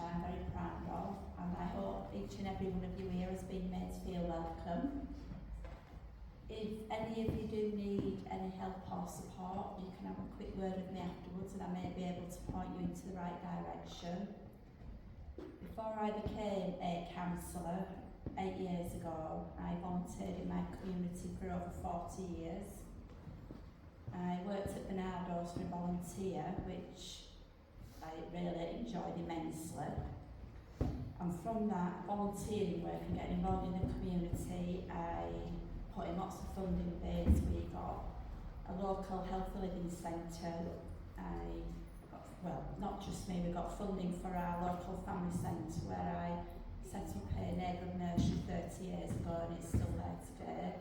I'm very proud of, and I hope each and every one of you here has been made to feel welcome. If any of you do need any help or support, you can have a quick word with me afterwards and I may be able to point you into the right direction. Before I became a counsellor 8 years ago, I volunteered in my community for over 40 years. I worked at Bernardo's for a volunteer, which I really enjoyed immensely. And from that volunteering work and getting involved in the community, I put in lots of funding bids. We got a local healthy living centre. Not just me, we got funding for our local family centre where I set up a neighbourhood nursery 30 years ago, and it's still there today.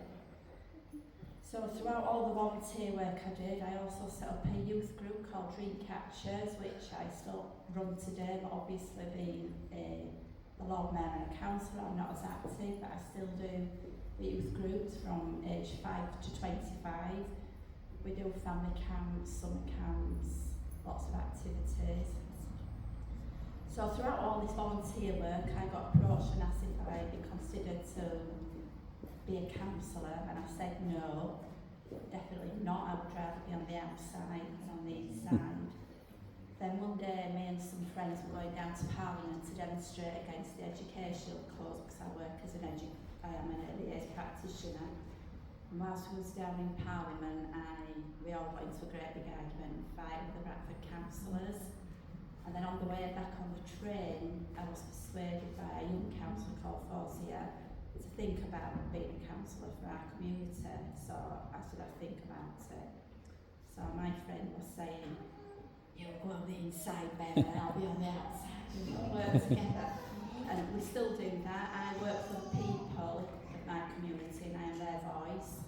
So throughout all the volunteer work I did, I also set up a youth group called Dream Catchers, which I still run today, but obviously being the Lord Mayor and a councillor, I'm not as active, but I still do the youth groups from age 5 to 25. We do family camps, summer camps, lots of activities. So throughout all this volunteer work, I got approached and asked if I'd be considered to be a counsellor, and I said no, definitely not. I would rather be on the outside than on the inside. Then one day, me and some friends were going down to Parliament to demonstrate against the educational cause, because I work as I am an early years practitioner. And whilst we was down in Parliament, we all got into a great big argument, fight with the Bradford councillors. And then on the way back on the train, I was persuaded by a young councillor called Fozia to think about being a councillor for our community. So I said I'd think about it. So my friend was saying, "You'll go on the inside, baby, and I'll be on the outside. We'll work together." And we still do that. I work for the people of my community and I am their voice.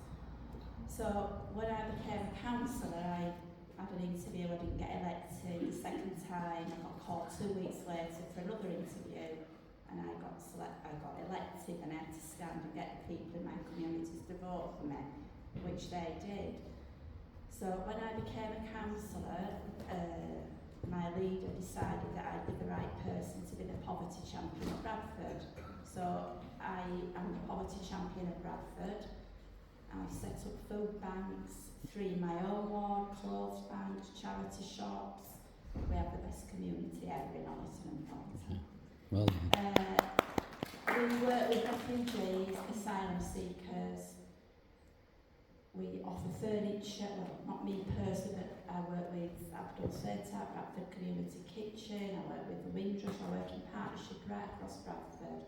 So when I became a councillor, I had an interview, I didn't get elected. The second time I got called 2 weeks later for another interview, and I got elected, and I had to stand and get the people in my communities to vote for me, which they did. So when I became a councillor, my leader decided that I'd be the right person to be the poverty champion of Bradford. So I am the poverty champion of Bradford. I've set up food banks, 3 in my own ward, clothes banks, charity shops. We have the best community ever in Ollerton and Thornton. Well done. We work with refugees, asylum seekers. We offer furniture, well, not me personally, but I work with Abdul Seta, Bradford Community Kitchen, I work with the Windrush, I work in partnership right across Bradford.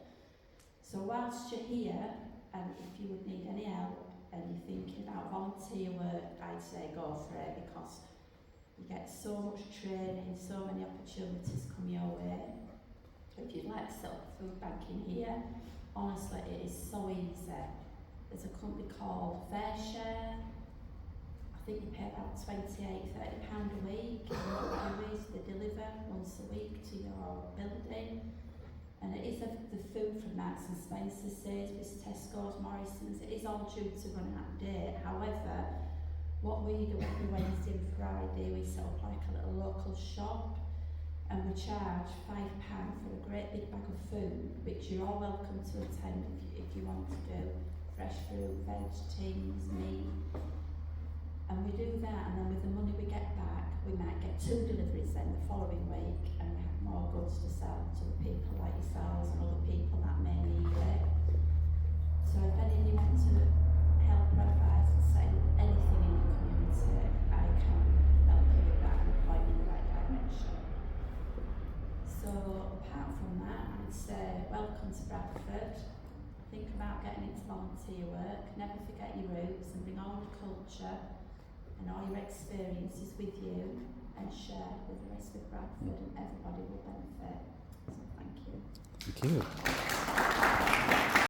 So whilst you're here, and if you would need any help, and you're thinking about volunteer work, I'd say go for it, because you get so much training, so many opportunities come your way. If you'd like to set up a food bank in here, honestly, it is so easy. There's a company called Fairshare. I think you pay about £28, £30 a week. And what they do is they deliver once a week to your building. And it is the food from Marks and Spencer, Sainsbury's, Tesco's, Morrison's. It is all due to run out of date. However, what we do every Wednesday and Friday, we set up like a little local shop, and we charge £5 for a great big bag of food, which you're all welcome to attend if you want to do. Fresh fruit, veg, tins, meat. And we do that, and then with the money we get back, we might get 2 deliveries then the following week, and we have more goods to sell to the people like yourselves and other people that may need it. So if any of you want to help or advise and say anything in the community, I can help you with that and point you in the right direction. So apart from that, I'd say welcome to Bradford. Think about getting into volunteer work, never forget your roots, and bring all the culture and all your experiences with you and share with the rest of Bradford, and everybody will benefit. So thank you. Thank you.